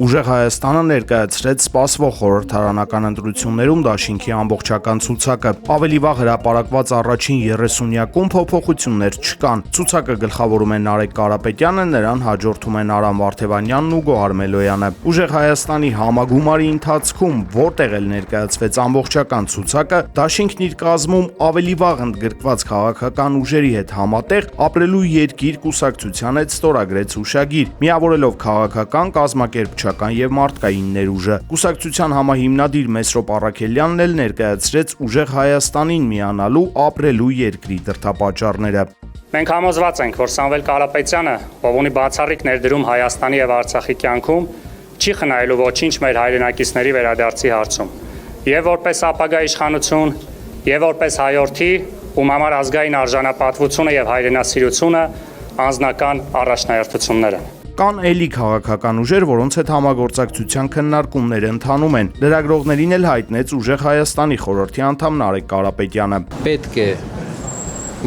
Ուժեղ Հայաստանը ներկայացրեց սպասվող խորհրդարանական ընտրություններում դաշինքի ամբողջական ցուցակը։ Ավելի վաղ հրապարակված առաջին 30-յակում փոփոխություններ չկան։ Ցուցակը գլխավորում է Նարեկ Կարապետյանը, նրան հաջորդում են Արամ Վարդևանյանն ու Գոհար Մելոյանը։ Ուժեղ Հայաստանի համագումարի ընթացքում, որտեղ էլ ներկայացվեց ամբողջական ցուցակը, դաշինքն իր կազմում ավելի վաղ ընդգրկված քաղաքական ուժերի հետ համատեղ ապրելու երկիր կուսակցության հետ ստորագրեց հուշագիր, միավորելով քաղաքական, կազմակերպչական եւ մարդկային ներուժը։ Կուսակցության համահիմնադիր Մեսրոպ Առաքելյանն էլ ներկայացրեց Ուժեղ Հայաստանին միանալու ապրելու երկրի դրդապատճառները։ Մենք համոզված ենք, որ Սամվել Կարապետյանը, ով ունի բացառիկ ներդրում Հայաստանի եւ Արցախի կյանքում, չի խնայելու ոչինչ մեր հայրենակիցների վերադարձի հարցում։ Եվ որպես ապագա իշխանություն, եւ որպես հայորդի, ում համար ազգային արժանապատվությունը եւ հայրենասիրությունը անձնական առաջնահերթություններ են։ Կան էլի քաղաքական ուժեր, որոնց հետ համագործակցության քննարկումները ընթանում են։ Լրագրողներին էլ հայտնեց Ուժեղ Հայաստանի խորհրդի անդամ Նարեկ Կարապետյանը։ Պետք է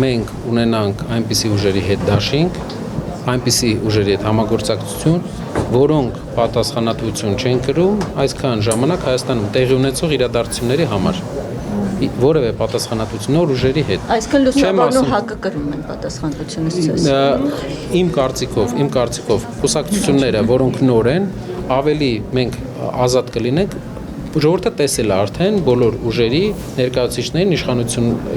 մենք ունենանք այնպիսի ուժերի հետ դաշինք, այնպիսի ուժերի հետ համագործակցություն, որոնք պատասխանատվություն չեն կրում այսքան ժամանակ Հայաստանում տեղի ունեցող իրադարձությունների համար։ Որևէ պատասխանատվություն նոր ուժերի հետ։ Այսքան լուսավորն ու հակը կրում են պատասխանատվությունից։ Իմ կարծիքով կուսակցությունները, որոնք նոր են, ավելի մենք ազատ կլինենք, ժողովուրդը տեսել է արդեն բոլոր ուժերի ներկայացուցիչներին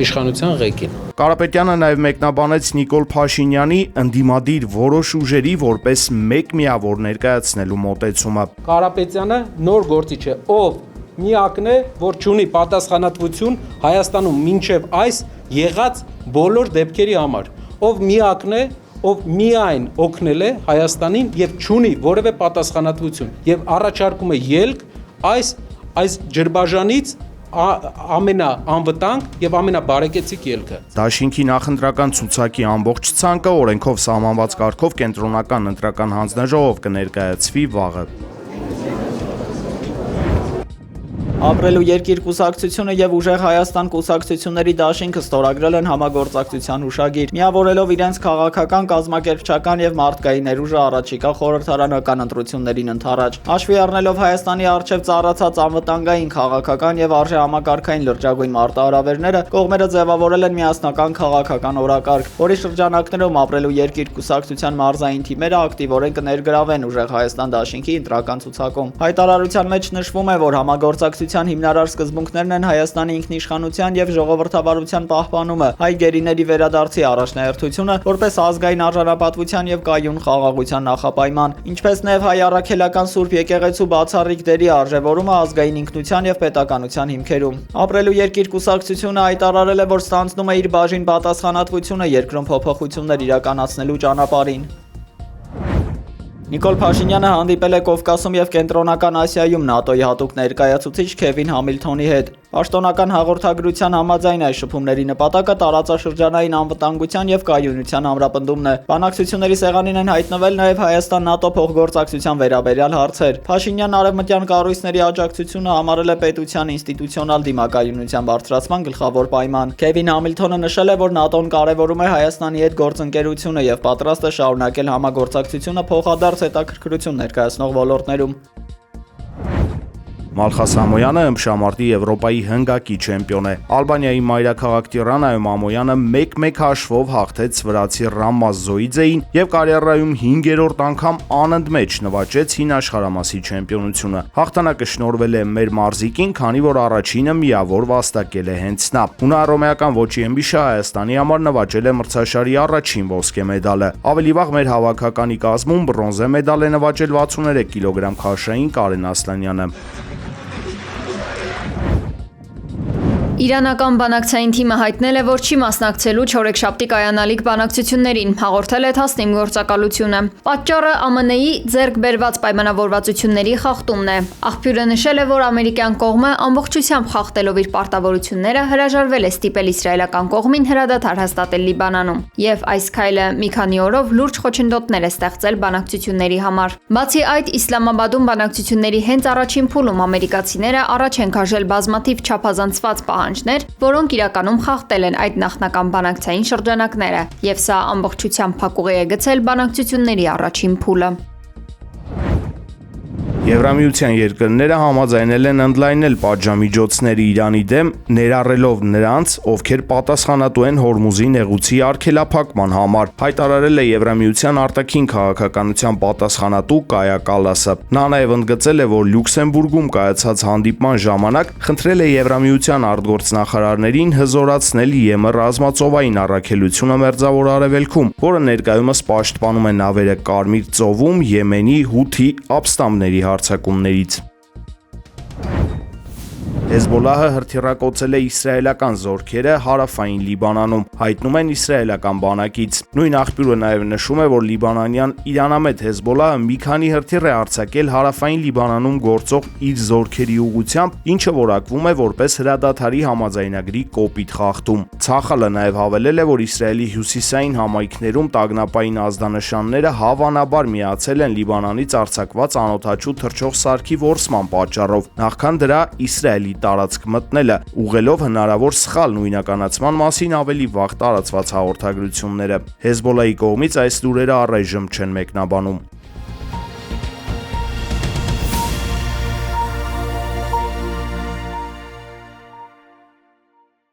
իշխանության ղեկին։ Կարապետյանը նաև մեկնաբանեց Նիկոլ Փաշինյանի ընդդիմադիր որոշ ուժերի որպես մեկ միավոր ներկայացնելու մոտեցումը։ Կարապետյանը նոր գործիչ է, ով միակն է, որ չունի պատասխանատվություն Հայաստանում մինչև այս եղած բոլոր դեպքերի համար, ով միակն է, ով միայն օգնել է Հայաստանին եւ չունի որևէ պատասխանատվություն եւ առաջարկում է ելք այս ջրբաժանից ամենաանվտանգ եւ ամենաբարեկեցիկ ելքը։ Դաշինքի նախընտրական ցուցակի ամբողջ ցանկը օրենքով սահմանված կարգով կենտրոնական ընտրական հանձնաժողով կներկայացվի վաղը։ Ապրելու երկիր կուսակցությունը եւ Ուժեղ Հայաստան կուսակցությունների դաշինքը ստորագրել են համագործակցության հուշագիր, միավորելով իրենց քաղաքական, կազմակերպչական եւ մարդկային ներուժը առաջիկա խորհրդարանական ընտրություններին ընդառաջ։ Հաշվի առնելով Հայաստանի առջև ծառացած անվտանգային, քաղաքական եւ արժեհամակարգային լրջագույն մարտահրավերները, կողմերը ձևավորել են միասնական քաղաքական օրակարգ, որի շրջանակներում ապրելու երկիր կուսակցության մարզային թիմերը ակտիվորեն կներգրավեն Ուժեղ Հայաստան դաշինքի ընտրական ցուցակում։ Հայտարարության մեջ նշվում է, որ համագործակցության հիմնարար սկզբունքներն են Հայաստանի ինքնիշխանության եւ ժողովրդավարության պահպանումը, հայ գերիների վերադարձի առաջնահերթությունը, որպես ազգային արժանապատվության եւ կայուն խաղաղության նախապայման, ինչպես նաեւ հայ առաքելական Սուրբ եկեղեցու բացառիկ դերի արժեվորումը ազգային ինքնության եւ պետականության հիմքերում։ Ապրելու երկիր կուսակցությունը հայտարարել է, որ ստանձնում է իր բաժին պատասխանատվությունը երկրում փոփոխություններ իրականացնելու ճանապարհին։ Նիկոլ Փաշինյանը հանդիպել է Կովկասում եւ Կենտրոնական Ասիայում ՆԱՏՕ-ի հատուկ ներկայացուցիչ Քևին Համիլթոնի հետ։ Պաշտոնական հաղորդագրության համաձայն այս շփումների նպատակը տարածաշրջանային անվտանգության եւ կայունության ամրապնդումն է։ Բանակցությունների սեղանին են հայտնվել նաեւ Հայաստան-ՆԱՏՕ փոխգործակցության վերաբերյալ հարցեր։ Փաշինյանն արևմտյան կառույցների աջակցությունը համարել է պետության ինստիտուցիոնալ դիմակայունության բարձրացման գլխավոր պայման։ Քևին Համիլթոնը նշել է, որ ՆԱՏՕ-ն կարևորում է Հայաստանի հետ գործընկերությունը եւ պատրաստ է շարունակել համագործակցությունը փոխադարձ հետաքրքրություն ներկայացնող ոլորտներում։ Մալխա Սամոյանը ըմբշամարտի Եվրոպայի հնգակի չեմպիոն է։ Ալբանիայի մայրաքաղաք Տիրանայում Ամոյանը 1-1 հաշվով հաղթեց վրացի Ռամմազ Զոիձեին եւ կարիերայում 5-րդ անգամ անընդմեջ նվաճեց հին աշխարհամասի չեմպիոնությունը։ Հաղթանակը շնորհվել է մեր մարզիկին, քանի որ առաջինը միավոր վաստակել է հենց նա։ Հունահռոմեական ոճի ըմբիշը Հայաստանի համար նվաճել է մրցաշարի առաջին ոսկե մեդալը։ Ավելի վաղ մեր հավաքականի կազմում բրոնզե մեդալ է նվաճել 63 կիլոգրամ քաշային Կարեն Ասլանյանը։ Իրանական բանակցային թիմը հայտնել է, որ չի մասնակցելու չորեքշաբթի կայանալիք բանակցություններին, հաղորդել է Թասնիմ գործակալությունը։ Պատճառը ԱՄՆ-ի ձեռք բերված պայմանավորվածությունների խախտումն է։ Աղբյուրը նշել է, որ ամերիկյան կողմը ամբողջությամբ խախտելով իր պարտավորությունները հրաժարվել է ստիպել իսրայելական կողմին հրադադար հաստատել Լիբանանում, եւ այս քայլը մի քանի օրով լուրջ խոչընդոտներ է ստեղծել բանակցությունների համար։ Բացի այդ, Իսլամաբադում բանակցությունների հենց առաջին փուլում ամերիկացիները առաջ են քաշել բազմաթիվ չափազանցված որոնք իրականում խախտել են այդ նախնական բանակցային շրջանակները, եւ սա ամբողջությամբ փակուղի է գցել բանակցությունների առաջին փուլը։ Եվրամիության երկրները համաձայնել են ընդլայնել պատժամիջոցները Իրանի դեմ, ներառելով նրանց, ովքեր պատասխանատու են Հորմուզի նեղուցի արգելափակման համար, հայտարարել է Եվրամիության արտաքին քաղաքականության պատասխանատու Կայա Կալասը։ Նա նաև ընդգծել է, որ Լյուքսեմբուրգում կայացած հանդիպման ժամանակ խնդրել է Եվրամիության արտգործնախարարներին հզորացնել ԵՄ ռազմածովային առաքելությունը Մերձավոր Արևելքում, որը ներկայումս պաշտպանում է նավերը Կարմիր ծովում Եմենի Հութի ապստամբների հարձակումներից։ Հեզբոլահը հրթիռակոծել է իսրայելական զորքերը հարավային Լիբանանում, հայտնում են իսրայելական բանակից։ Նույն աղբյուրը նաև նշում է, որ լիբանանյան իրանամետ Հեզբոլահը մի քանի հրթիռ է արձակել հարավային Լիբանանում գործող իր զորքերի ուղղությամբ, ինչը որակվում է որպես հրադադարի համաձայնագրի կոպիտ խախտում։ Ցախալը նաև հավելել է, որ Իսրայելի հյուսիսային համայնքներում տագնապային ազդանշանները հավանաբար միացել են Լիբանանից արձակված անօդաչու թռչող սարքի որսման պատճառով, նախքան դրա Իսրայելի տարածք մտնելը, ուղղելով հնարավոր սխալ նույնականացման մասին ավելի վաղ տարածված հաղորդագրությունները։ Հեզբոլայի կողմից այս լուրերը առայժմ չեն մեկնաբանում։